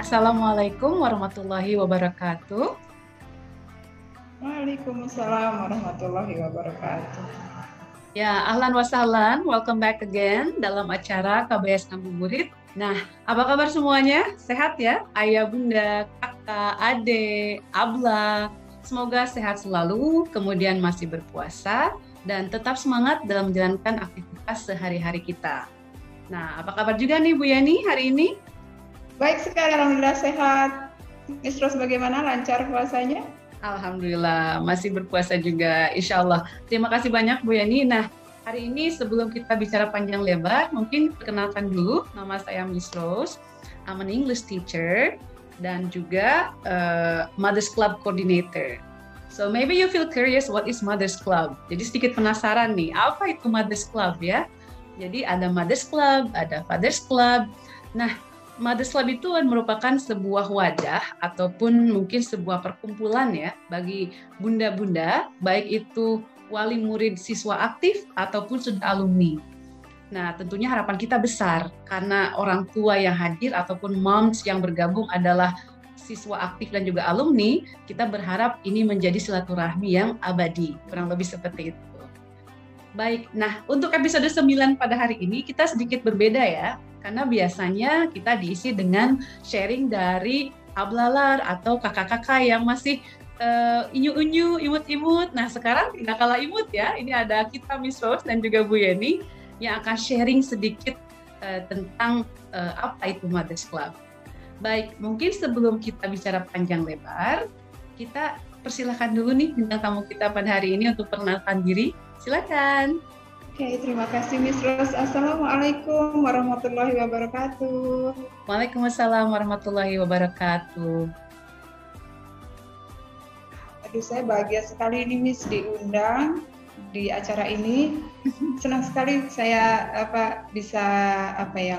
Assalamualaikum warahmatullahi wabarakatuh. Waalaikumsalam warahmatullahi wabarakatuh. Ya, ahlan wa sahlan, welcome back again dalam acara KBS Ngabuburit. Nah, apa kabar semuanya? Sehat ya? Ayah, bunda, kakak, adik, abla. Semoga sehat selalu, kemudian masih berpuasa, dan tetap semangat dalam menjalankan aktivitas sehari-hari kita. Nah, apa kabar juga nih Bu Yani hari ini? Baik sekali, alhamdulillah sehat. Miss Ros, bagaimana, lancar puasanya? Alhamdulillah, masih berpuasa juga, insya Allah. Terima kasih banyak Bu Yani. Nah, hari ini sebelum kita bicara panjang lebar, mungkin perkenalkan dulu, nama saya Miss Rose, I'm an English teacher, dan juga Mothers Club Coordinator. So maybe you feel curious what is Mothers Club. Jadi sedikit penasaran nih, apa itu Mothers Club ya? Jadi ada Mothers Club, ada Fathers Club. Nah, Mothers Club itu merupakan sebuah wadah ataupun mungkin sebuah perkumpulan ya bagi bunda-bunda, baik itu wali murid siswa aktif ataupun sudah alumni. Nah, tentunya harapan kita besar karena orang tua yang hadir ataupun moms yang bergabung adalah siswa aktif dan juga alumni, kita berharap ini menjadi silaturahmi yang abadi, kurang lebih seperti itu. Baik, nah untuk episode 9 pada hari ini kita sedikit berbeda ya, karena biasanya kita diisi dengan sharing dari ablalar atau kakak-kakak yang masih inyu-inyu, imut-imut. Nah sekarang tidak kalah imut ya, ini ada kita Miss Rose dan juga Bu Yeni yang akan sharing sedikit tentang apa itu Mothers Club. Baik, mungkin sebelum kita bicara panjang lebar, kita persilahkan dulu nih bintang tamu kita pada hari ini untuk perkenalkan diri. Silakan. Oke, terima kasih Miss Ros. Assalamualaikum warahmatullahi wabarakatuh. Waalaikumsalam warahmatullahi wabarakatuh. Aduh, saya bahagia sekali ini Miss diundang di acara ini. Senang sekali saya bisa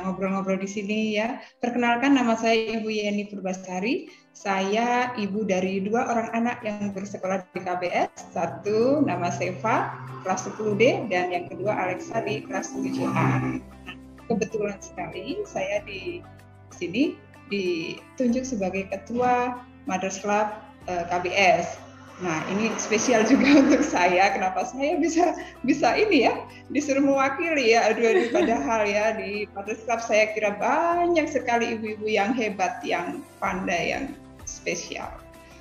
ngobrol-ngobrol di sini ya. Perkenalkan, nama saya Ibu Yeni Purbasari. Saya ibu dari 2 orang anak yang bersekolah di KBS. Satu nama Seva, kelas 10D, dan yang kedua Alexa di kelas 7A. Kebetulan sekali saya di sini ditunjuk sebagai ketua Mothers Club KBS. Nah, ini spesial juga untuk saya. Kenapa saya bisa ini ya, disuruh mewakili ya. Aduh, padahal ya di Mothers Club saya kira banyak sekali ibu-ibu yang hebat, yang pandai, yang spesial.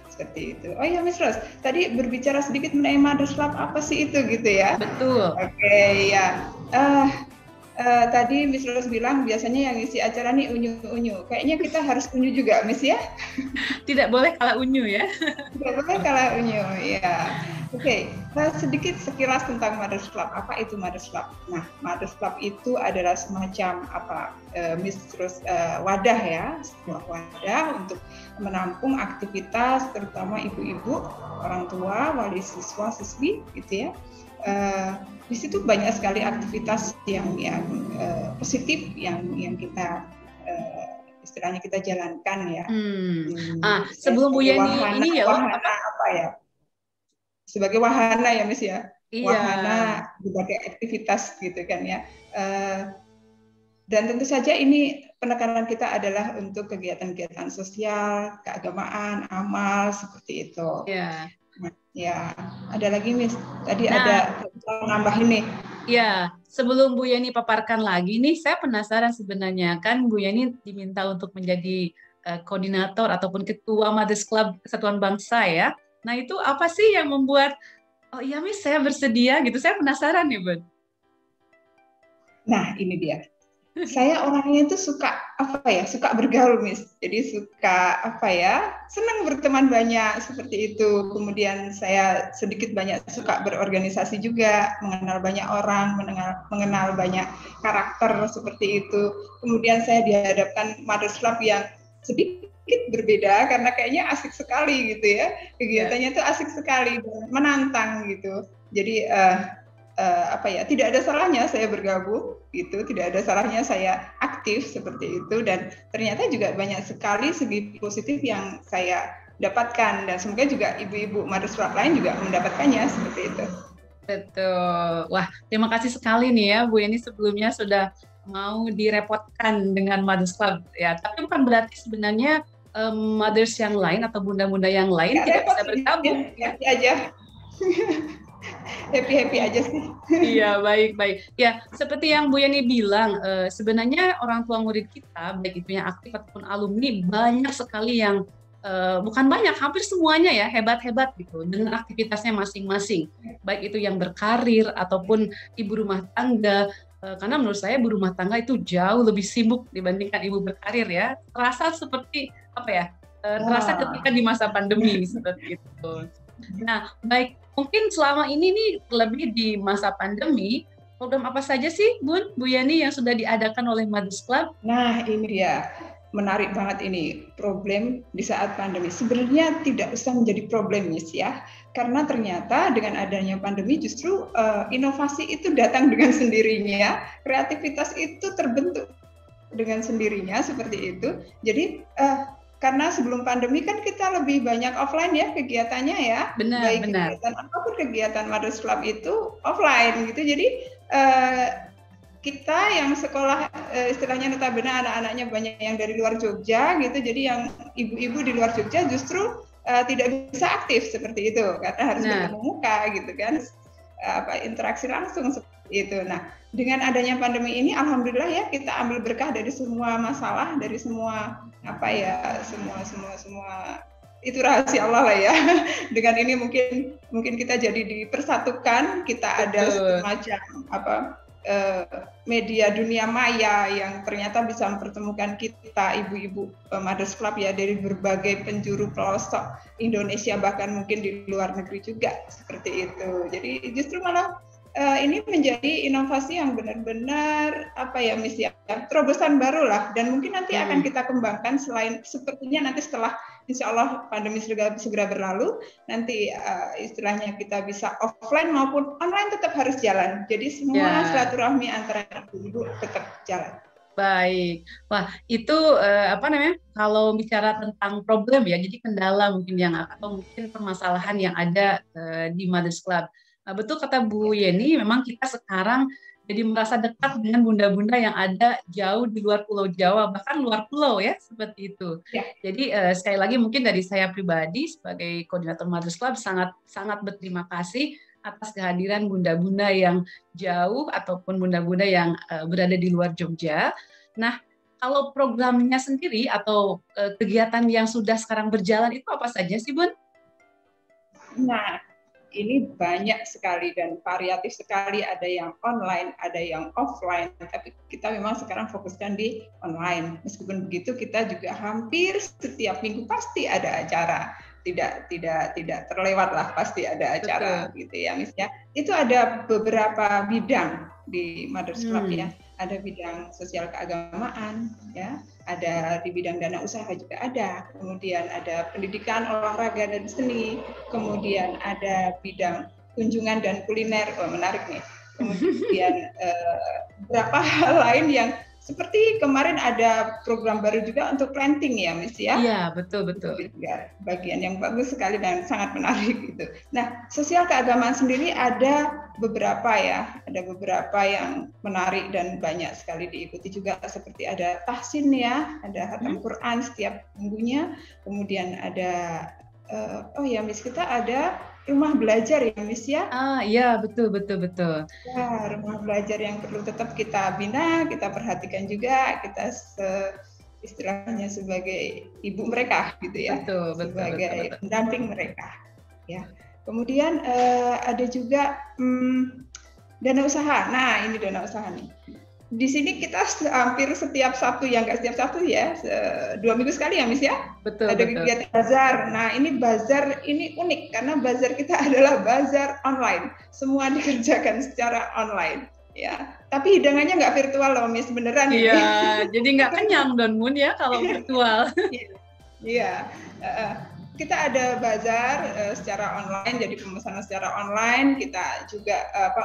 Seperti itu. Oh ya, Miss Ros, tadi berbicara sedikit mengenai Mothers Club, apa sih itu gitu ya? Betul. Oke, ya. Tadi Miss Ros bilang biasanya yang isi acara nih unyu-unyu. Kayaknya kita harus unyu juga, Miss ya? Tidak boleh kalah unyu ya? Tidak boleh kalah unyu, ya. Oke, sedikit sekilas tentang Mothers Club. Apa itu Mothers Club? Nah, Mothers Club itu adalah semacam Miss Ros, wadah ya, sebuah wadah untuk menampung aktivitas terutama ibu-ibu, orang tua, wali siswa, siswi, gitu ya. Di situ banyak sekali aktivitas yang positif yang kita istilahnya kita jalankan ya. Sebelum Bu Yani ini ya, apa ya? Sebagai wahana ya, Miss ya. Iya. Wahana berbagai aktivitas gitu kan ya. Dan tentu saja ini penekanan kita adalah untuk kegiatan-kegiatan sosial, keagamaan, amal seperti itu. Iya. Ya, ada lagi Miss. Tadi ada nambah ini. Ya, sebelum Bu Yani paparkan lagi nih, saya penasaran sebenarnya, kan Bu Yani diminta untuk menjadi koordinator ataupun ketua Mothers Club Kesatuan Bangsa ya. Nah itu apa sih yang membuat, oh iya Miss saya bersedia gitu, saya penasaran nih Bun. Nah ini dia. Saya orangnya itu suka bergaul Miss. Jadi suka senang berteman banyak seperti itu. Kemudian saya sedikit banyak suka berorganisasi juga, mengenal banyak orang, mengenal banyak karakter seperti itu. Kemudian saya dihadapkan Mothers Club yang sedikit berbeda karena kayaknya asik sekali gitu ya. Kegiatannya itu asik sekali dan menantang gitu. Jadi tidak ada salahnya saya bergabung gitu, tidak ada salahnya saya aktif seperti itu, dan ternyata juga banyak sekali segi positif yang saya dapatkan, dan semoga juga ibu-ibu Mothers Club lain juga mendapatkannya seperti itu. Betul. Wah, terima kasih sekali nih ya Bu Yani sebelumnya sudah mau direpotkan dengan Mothers Club ya. Tapi bukan berarti sebenarnya mothers yang lain atau bunda-bunda yang lain tidak bisa bergabung. Happy aja. Happy aja sih. Iya, baik. Ya, seperti yang Bu Yani bilang, sebenarnya orang tua murid kita, baik itu yang aktif ataupun alumni, banyak sekali yang bukan banyak, hampir semuanya ya hebat-hebat gitu dengan aktivitasnya masing-masing, baik itu yang berkarir ataupun ibu rumah tangga. Karena menurut saya ibu rumah tangga itu jauh lebih sibuk dibandingkan ibu berkarir ya. Terasa seperti apa ya? Terasa ketika di masa pandemi seperti itu. Nah, baik, mungkin selama ini nih lebih di masa pandemi, program apa saja sih Bu Yani yang sudah diadakan oleh Mothers Club? Nah, ini dia. Menarik banget ini, problem di saat pandemi. Sebenarnya tidak usah menjadi problem ya, karena ternyata dengan adanya pandemi justru inovasi itu datang dengan sendirinya, kreativitas itu terbentuk dengan sendirinya seperti itu. Jadi karena sebelum pandemi kan kita lebih banyak offline ya kegiatannya ya, benar. Kegiatan apapun kegiatan Mothers Club itu offline gitu. Jadi kita yang sekolah istilahnya notabene anak-anaknya banyak yang dari luar Jogja gitu, jadi yang ibu-ibu di luar Jogja justru tidak bisa aktif seperti itu karena harus ketemu muka gitu kan, interaksi langsung seperti itu. Nah, dengan adanya pandemi ini, alhamdulillah ya kita ambil berkah dari semua masalah, dari semua semua itu rahasia Allah lah ya. Dengan ini mungkin kita jadi dipersatukan, kita ada semacam media dunia maya yang ternyata bisa mempertemukan kita ibu-ibu Mothers Club ya dari berbagai penjuru pelosok Indonesia, bahkan mungkin di luar negeri juga seperti itu. Jadi justru malah ini menjadi inovasi yang benar-benar terobosan baru lah, dan mungkin nanti akan kita kembangkan selain sepertinya nanti setelah insya Allah pandemi segera berlalu, nanti istilahnya kita bisa offline maupun online tetap harus jalan. Jadi semua silaturahmi antara ibu tetap jalan. Baik, wah itu kalau bicara tentang problem ya, jadi kendala mungkin atau mungkin permasalahan yang ada di Mothers Club. Betul kata Bu Yeni, memang kita sekarang jadi merasa dekat dengan bunda-bunda yang ada jauh di luar Pulau Jawa, bahkan luar pulau ya, seperti itu. Ya. Jadi sekali lagi mungkin dari saya pribadi sebagai koordinator Mothers Club sangat berterima kasih atas kehadiran bunda-bunda yang jauh ataupun bunda-bunda yang berada di luar Jogja. Nah, kalau programnya sendiri atau kegiatan yang sudah sekarang berjalan itu apa saja sih, Bun? Nah, ini banyak sekali dan variatif sekali, ada yang online, ada yang offline, tapi kita memang sekarang fokuskan di online. Meskipun begitu kita juga hampir setiap minggu pasti ada acara, tidak terlewat lah, pasti ada acara. Betul. Gitu ya, misalnya itu ada beberapa bidang di Mothers Club ya. Ada bidang sosial keagamaan, ya, ada di bidang dana usaha juga ada, kemudian ada pendidikan, olahraga dan seni, kemudian ada bidang kunjungan dan kuliner, menarik nih, kemudian beberapa hal lain yang seperti kemarin ada program baru juga untuk planting ya, Miss ya. Iya, betul. Bagian yang bagus sekali dan sangat menarik gitu. Nah, sosial keagamaan sendiri ada beberapa yang menarik dan banyak sekali diikuti juga, seperti ada tahsin ya, ada khatam Quran setiap minggunya, kemudian ada Miss, kita ada rumah belajar ya, Miss ya. Iya, betul. Ya, rumah belajar yang perlu tetap kita bina, kita perhatikan juga, kita istilahnya sebagai ibu mereka gitu ya. Betul. Sebagai pendamping mereka. Ya. Kemudian ada juga dana usaha. Nah, ini dana usaha nih. Di sini kita hampir setiap Sabtu, ya nggak setiap Sabtu ya, 2 minggu sekali ya, Miss ya. Betul. Ada kegiatan bazar. Nah, ini bazar ini unik karena bazar kita adalah bazar online. Semua dikerjakan secara online. Ya, tapi hidangannya nggak virtual loh, Miss, beneran. Iya, jadi nggak kenyang Don Moon ya kalau virtual. Iya. Kita ada bazar secara online, jadi pemesanan secara online. Kita juga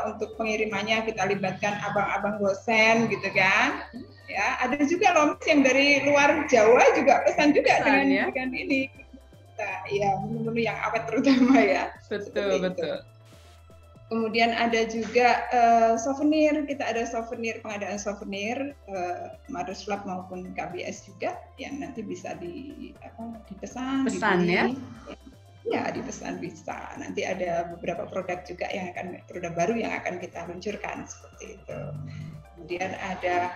untuk pengirimannya kita libatkan abang-abang dosen gitu kan. Ya, ada juga loh yang dari luar Jawa juga pesan juga dengan ini. Kita, ya, menu-menu yang awet terutama ya. Betul. Kemudian ada juga souvenir, kita ada souvenir, pengadaan souvenir Mothers Club maupun KBS juga yang nanti bisa dipesan, Pesan ya? Ya, dipesan bisa. Nanti ada beberapa produk juga produk baru yang akan kita luncurkan seperti itu. Kemudian ada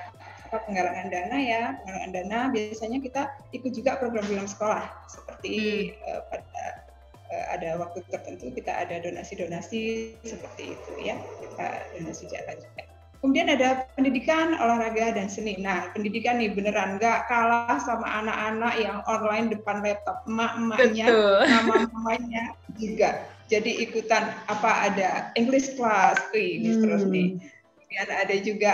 penggalangan dana ya, penggalangan dana biasanya kita ikut juga program-program sekolah seperti pada ada waktu tertentu kita ada donasi-donasi seperti itu ya, kita donasi jalan juga. Kemudian ada pendidikan, olahraga, dan seni. Nah, pendidikan nih beneran nggak kalah sama anak-anak yang online depan laptop. Emak-emaknya, mama-mamanya juga. Jadi ikutan ada English class, ini terus nih. Kemudian ada juga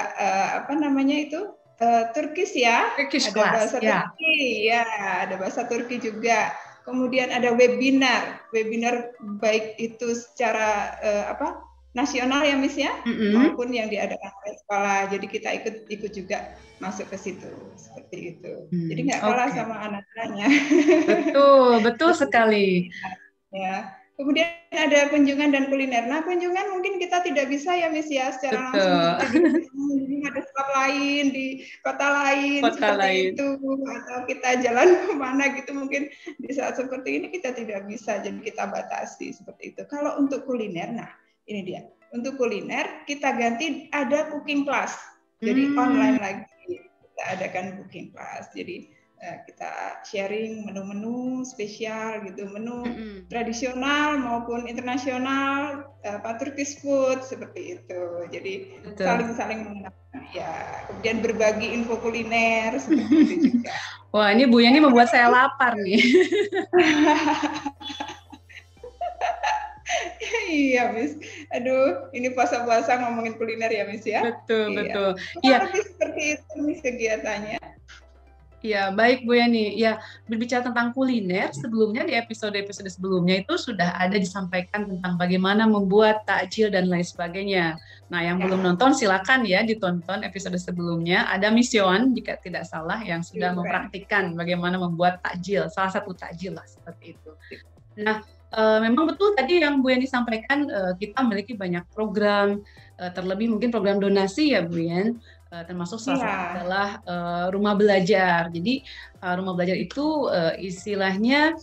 Turkish ya. Turkish ada class, bahasa Turki, ya, ada bahasa Turki juga. Kemudian ada webinar baik itu secara nasional ya Miss ya, maupun yang diadakan oleh sekolah. Jadi kita ikut juga masuk ke situ seperti itu. Jadi nggak kalah sama anak-anaknya. Betul sekali. Ya. Kemudian ada kunjungan dan kuliner. Nah, kunjungan mungkin kita tidak bisa ya Miss ya secara langsung di Mothers Club lain, di kota lain itu, atau kita jalan kemana gitu mungkin di saat seperti ini kita tidak bisa, jadi kita batasi seperti itu. Kalau untuk kuliner, nah ini dia. Untuk kuliner kita ganti ada cooking class. Jadi online lagi kita adakan cooking class. Jadi kita sharing menu-menu spesial gitu, menu tradisional maupun internasional, Turkish food seperti itu. Jadi saling mengenalkan ya. Kemudian berbagi info kuliner seperti itu juga. Wah, ini Bu Yani membuat saya lapar nih. Iya, Miss. Aduh, ini puasa-puasa ngomongin kuliner ya, Miss ya. Betul. Iya. Lebih seperti itu Miss kegiatannya. Ya, baik Bu Yani. Ya, berbicara tentang kuliner, sebelumnya di episode-episode sebelumnya itu sudah ada disampaikan tentang bagaimana membuat takjil dan lain sebagainya. Nah, yang belum nonton silakan ya ditonton episode sebelumnya. Ada Miss Yohan, jika tidak salah, yang sudah mempraktikkan bagaimana membuat takjil, salah satu takjil lah seperti itu. Nah, memang betul tadi yang Bu Yani sampaikan, kita memiliki banyak program, terlebih mungkin program donasi ya Bu Yani. Termasuk salah satu adalah rumah belajar. Jadi rumah belajar itu istilahnya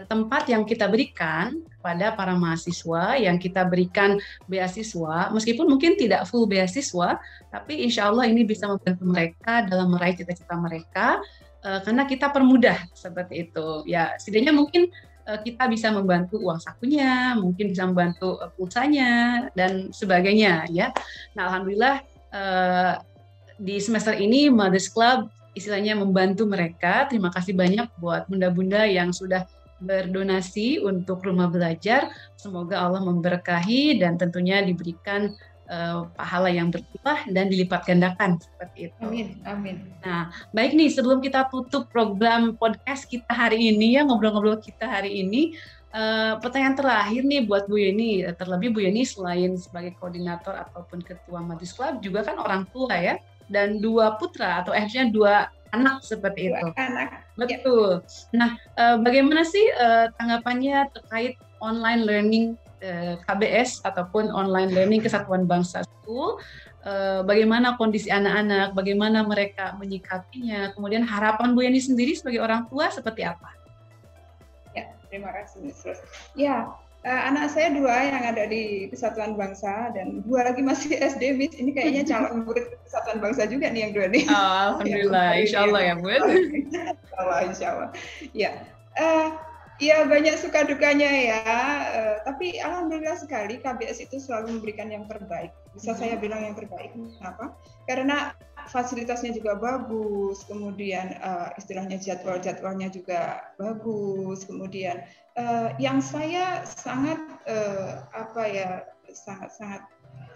tempat yang kita berikan kepada para mahasiswa, yang kita berikan beasiswa, meskipun mungkin tidak full beasiswa, tapi insya Allah ini bisa membantu mereka dalam meraih cita-cita mereka, karena kita permudah seperti itu. Ya, setidaknya mungkin kita bisa membantu uang sakunya, mungkin bisa membantu pulsanya dan sebagainya ya. Nah, alhamdulillah di semester ini Mothers Club istilahnya membantu mereka. Terima kasih banyak buat bunda-bunda yang sudah berdonasi untuk rumah belajar. Semoga Allah memberkahi dan tentunya diberikan pahala yang berlimpah dan dilipat gandakan seperti itu. Amin. Nah, baik nih, sebelum kita tutup program podcast kita hari ini ya, ngobrol-ngobrol kita hari ini, pertanyaan terakhir nih buat Bu Yeni. Terlebih Bu Yeni selain sebagai koordinator ataupun ketua Mothers Club juga kan orang tua ya, dan 2 putra atau akhirnya 2 anak seperti itu. 2 anak. Betul. Nah, bagaimana sih tanggapannya terkait online learning KBS ataupun online learning Kesatuan Bangsa School? Bagaimana kondisi anak-anak, bagaimana mereka menyikapinya, kemudian harapan Bu Yani sendiri sebagai orang tua seperti apa? Ya, terima kasih Miss Ros. Ya, anak saya 2 yang ada di Kesatuan Bangsa dan 2 lagi masih SD, Miss. Ini kayaknya calon murid Kesatuan Bangsa juga nih yang 2 nih. Alhamdulillah, insya Allah ya Bu. Insya Allah. Ya, ya banyak suka dukanya ya. Tapi alhamdulillah sekali KBS itu selalu memberikan yang terbaik. Bisa saya bilang yang terbaik. Kenapa? Karena fasilitasnya juga bagus, kemudian istilahnya jadwalnya juga bagus, kemudian yang saya sangat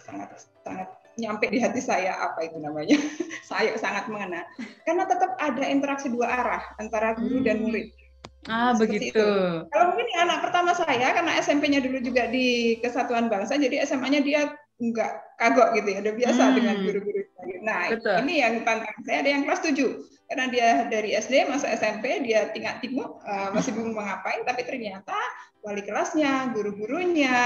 sangat nyampe di hati saya, apa itu namanya, saya sangat mengena, karena tetap ada interaksi 2 arah antara guru dan murid. Begitu. Itu. Kalau mungkin anak pertama saya, karena SMP-nya dulu juga di Kesatuan Bangsa, jadi SMA-nya dia enggak kagok gitu ya, udah biasa dengan guru-guru. Nah, betul. Ini yang tantangan saya, ada yang kelas 7. Karena dia dari SD masuk SMP, dia tinggal-tinggal masih bingung mau ngapain, tapi ternyata wali kelasnya, guru-gurunya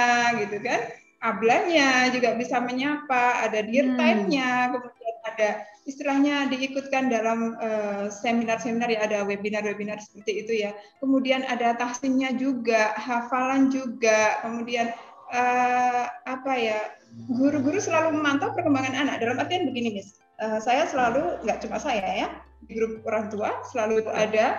gitu kan, ablannya, juga bisa menyapa, ada dear time-nya, kemudian ada istilahnya diikutkan dalam seminar-seminar, ya ada webinar-webinar seperti itu ya. Kemudian ada tahsinnya juga, hafalan juga, kemudian apa ya, guru-guru selalu memantau perkembangan anak. Dalam artian begini, Miss, saya selalu, nggak cuma saya ya, di grup orang tua selalu ada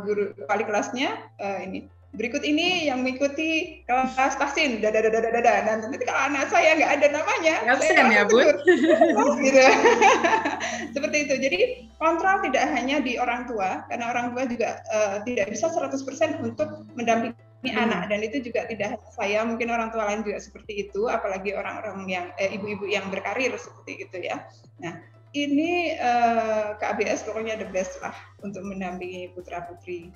guru wali kelasnya ini. Berikut ini yang mengikuti kelas tahsin, dan nanti kalau anak saya nggak ada namanya, absen ya, Bun. Gitu. Seperti itu. Jadi kontrol tidak hanya di orang tua, karena orang tua juga tidak bisa 100% untuk mendampingi anak, dan itu juga tidak hanya saya, mungkin orang tua lain juga seperti itu, apalagi orang-orang yang ibu-ibu yang berkarir seperti itu ya. Nah, ini KBS pokoknya the best lah untuk mendampingi putra-putri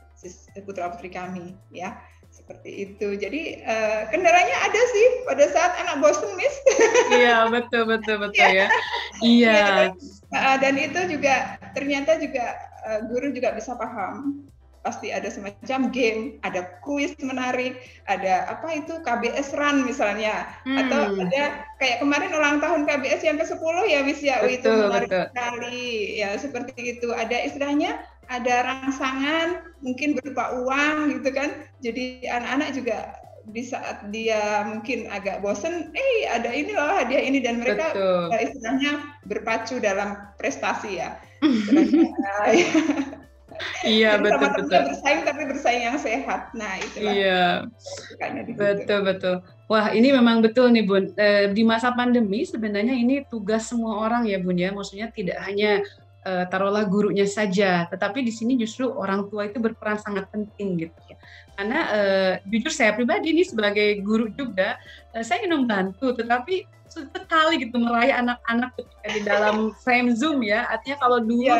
kami ya, seperti itu. Jadi kendalanya ada sih pada saat anak bosen, Miss. Iya, betul ya. Iya. Dan itu juga ternyata juga guru juga bisa paham. Pasti ada semacam game, ada kuis menarik, ada apa itu KBS Run misalnya, atau ada kayak kemarin ulang tahun KBS yang ke-10 ya, Miss ya, itu menarik sekali ya, seperti itu. Ada istilahnya, ada rangsangan mungkin berupa uang gitu kan, jadi anak-anak juga di saat dia mungkin agak bosen, ada ini loh hadiah ini, dan mereka istilahnya berpacu dalam prestasi ya. Iya, betul. Bersaing, tapi bersaing yang sehat. Nah, itulah. Iya, betul. Wah, ini memang betul nih, Bun. Di masa pandemi sebenarnya ini tugas semua orang ya, Bun ya. Maksudnya tidak hanya taruhlah gurunya saja, tetapi di sini justru orang tua itu berperan sangat penting gitu ya. Karena jujur saya pribadi nih sebagai guru juga, saya ingin membantu, tetapi sekali gitu meraih anak-anak ketika di dalam frame Zoom ya. Artinya kalau dulu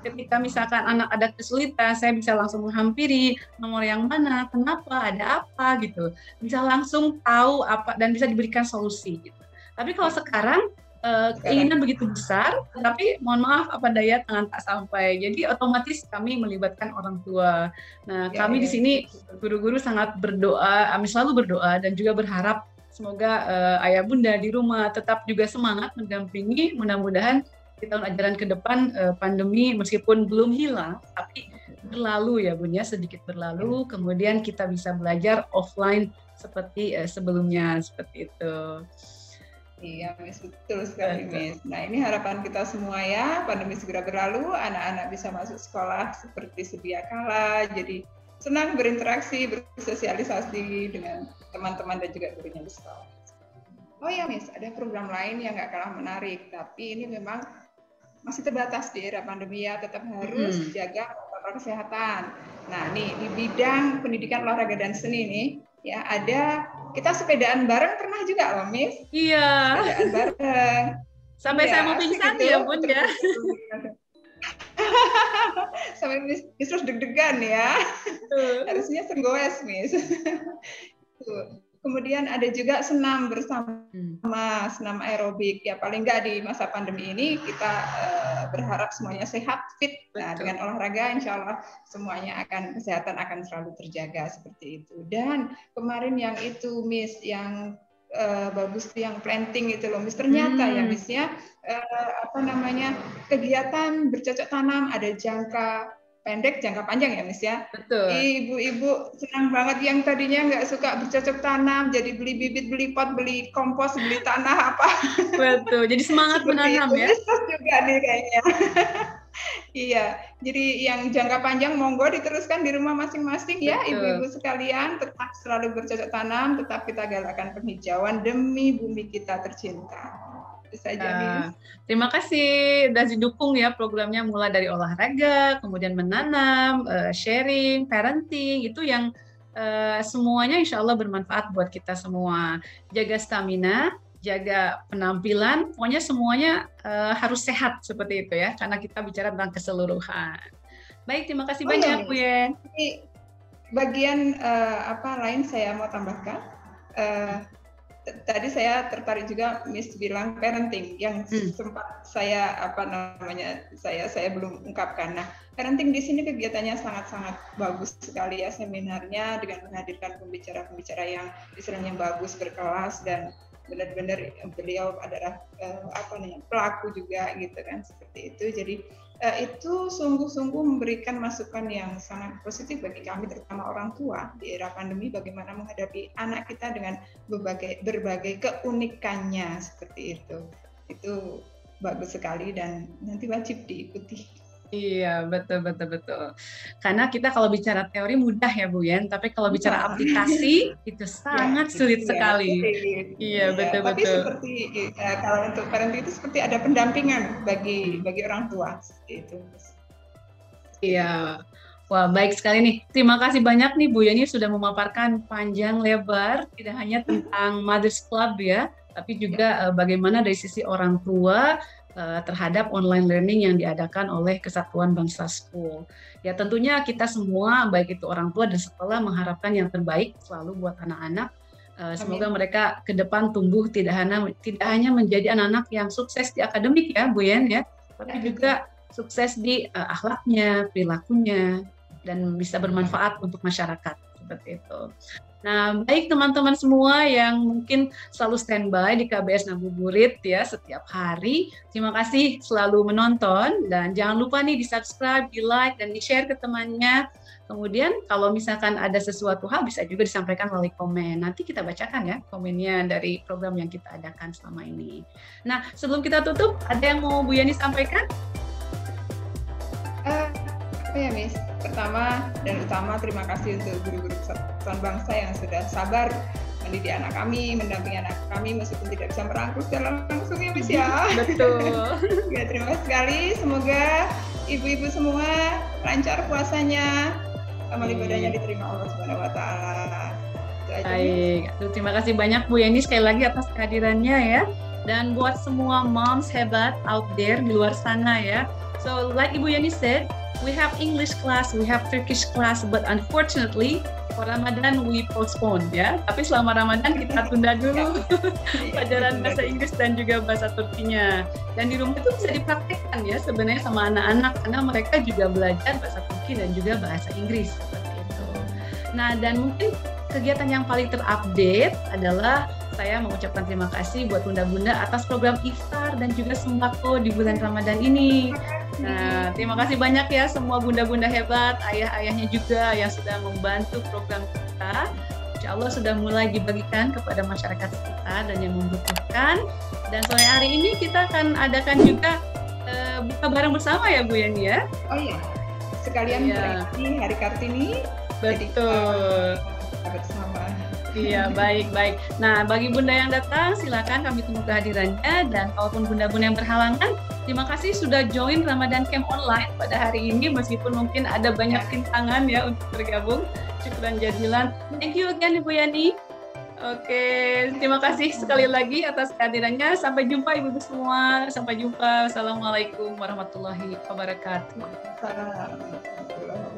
ketika misalkan anak ada kesulitan, saya bisa langsung menghampiri nomor yang mana, kenapa, ada apa gitu. Bisa langsung tahu apa dan bisa diberikan solusi gitu. Tapi kalau sekarang keinginan begitu besar, tapi mohon maaf apa daya tangan tak sampai. Jadi otomatis kami melibatkan orang tua. Nah, kami di sini guru-guru sangat berdoa, kami selalu berdoa dan juga berharap semoga ayah bunda di rumah tetap juga semangat mendampingi, mudah-mudahan di tahun ajaran ke depan pandemi meskipun belum hilang, tapi berlalu ya Bun ya, sedikit berlalu, kemudian kita bisa belajar offline seperti sebelumnya, seperti itu. Iya, Miss, betul sekali, Miss. Nah, ini harapan kita semua ya, pandemi segera berlalu, anak-anak bisa masuk sekolah seperti sedia kala, jadi senang berinteraksi, bersosialisasi dengan teman-teman dan juga gurunya di sekolah. Oh ya, Miss, ada program lain yang nggak kalah menarik, tapi ini memang masih terbatas di era pandemi ya, tetap harus jaga protokol kesehatan. Nah, nih di bidang pendidikan olahraga dan seni nih, ya ada kita sepedaan bareng pernah juga loh, Miss. Iya. Sepedaan bareng. Sampai saya mau pingsan gitu, ya Bun ya. Sampai Miss terus deg-degan ya. Harusnya senggoes, Miss. Kemudian ada juga senam bersama, senam aerobik. Ya paling nggak di masa pandemi ini kita berharap semuanya sehat, fit. Nah, dengan olahraga insya Allah semuanya kesehatan akan selalu terjaga seperti itu. Dan kemarin yang itu, Miss, yang bagus yang planting itu loh, Miss. Ternyata ya, Miss ya, kegiatan bercocok tanam ada jangka pendek, jangka panjang ya, Miss ya. Betul. Ibu-ibu senang banget yang tadinya nggak suka bercocok tanam, jadi beli bibit, beli pot, beli kompos, beli tanah apa. Betul. Jadi semangat menanam ya. Terus juga nih kayaknya. Iya. Jadi yang jangka panjang monggo diteruskan di rumah masing-masing ya, ibu-ibu sekalian. Tetap selalu bercocok tanam, tetap kita galakkan penghijauan demi bumi kita tercinta. Itu saja, Miss. Terima kasih sudah didukung ya programnya, mulai dari olahraga, kemudian menanam, sharing, parenting, itu yang semuanya insya Allah bermanfaat buat kita semua. Jaga stamina, jaga penampilan, pokoknya semuanya harus sehat seperti itu ya, karena kita bicara tentang keseluruhan. Baik, terima kasih banyak Bu Yen. Bagian lain saya mau tambahkan. tadi saya tertarik juga Miss bilang parenting yang sempat saya saya belum ungkapkan. Nah, parenting di sini kegiatannya sangat-sangat bagus sekali ya, seminarnya dengan menghadirkan pembicara-pembicara yang istilahnya bagus, berkelas, dan benar-benar beliau adalah pelaku juga gitu kan, seperti itu. Jadi itu sungguh-sungguh memberikan masukan yang sangat positif bagi kami, terutama orang tua di era pandemi, bagaimana menghadapi anak kita dengan berbagai keunikannya seperti itu. Itu bagus sekali dan nanti wajib diikuti. Iya, betul. Karena kita kalau bicara teori mudah ya Bu Yen, tapi kalau bicara aplikasi itu sangat sulit sekali. Iya, betul. Tapi seperti kalau untuk parenting itu seperti ada pendampingan bagi orang tua seperti itu. Iya. Wah, baik sekali nih. Terima kasih banyak nih Bu Yeni sudah memaparkan panjang lebar tidak hanya tentang Mothers Club ya, tapi juga bagaimana dari sisi orang tua terhadap online learning yang diadakan oleh Kesatuan Bangsa School. Ya tentunya kita semua, baik itu orang tua dan sekolah, mengharapkan yang terbaik selalu buat anak-anak. Semoga mereka ke depan tumbuh tidak hanya menjadi anak-anak yang sukses di akademik ya Bu Yen ya, tapi juga sukses di akhlaknya, perilakunya, dan bisa bermanfaat untuk masyarakat seperti itu. Nah, baik teman-teman semua yang mungkin selalu standby di KBS Ngabuburit ya setiap hari. Terima kasih selalu menonton dan jangan lupa nih di-subscribe, di-like, dan di-share ke temannya. Kemudian kalau misalkan ada sesuatu hal bisa juga disampaikan melalui komen. Nanti kita bacakan ya komennya dari program yang kita adakan selama ini. Nah, sebelum kita tutup, ada yang mau Bu Yani sampaikan? Ya Miss, pertama dan utama terima kasih untuk guru-guru Kesatuan Bangsa yang sudah sabar mendidik anak kami, mendampingi anak kami meskipun tidak bisa merangkul secara langsung ya Miss ya. Betul. Ya, terima kasih sekali. Semoga ibu-ibu semua lancar puasanya, amal ibadahnya diterima Allah Subhanahu wa taala. Baik, terima kasih banyak Bu Yani sekali lagi atas kehadirannya ya. Dan buat semua moms hebat out there di luar sana ya. So like Ibu Yani said, we have English class, we have Turkish class, but unfortunately for Ramadan we postpone ya. Tapi selama Ramadan kita tunda dulu pelajaran bahasa Inggris dan juga bahasa Turkinya. Dan di rumah itu bisa dipraktekkan ya sebenarnya sama anak-anak karena mereka juga belajar bahasa Turki dan juga bahasa Inggris seperti itu. Nah, dan mungkin kegiatan yang paling terupdate adalah saya mengucapkan terima kasih buat bunda-bunda atas program iftar dan juga sembako di bulan Ramadan ini. Nah, terima kasih banyak ya semua bunda-bunda hebat, ayah-ayahnya juga yang sudah membantu program kita. Insya Allah sudah mulai dibagikan kepada masyarakat sekitar dan yang membutuhkan. Dan sore hari ini kita akan adakan juga buka bareng bersama ya Bu Yani ya? Oh iya, sekalian bereksi Hari Kartini. Betul. Bersama. Iya, baik. Nah, bagi bunda yang datang, silakan kami tunggu kehadirannya. Dan kalaupun bunda-bunda yang berhalangan, terima kasih sudah join Ramadan Camp Online pada hari ini, meskipun mungkin ada banyak rintangan ya untuk bergabung. Syukran jazilan. Thank you again, Ibu Yani. Oke, terima kasih sekali lagi atas kehadirannya. Sampai jumpa Ibu-ibu semua. Sampai jumpa. Assalamualaikum warahmatullahi wabarakatuh. Assalamualaikum.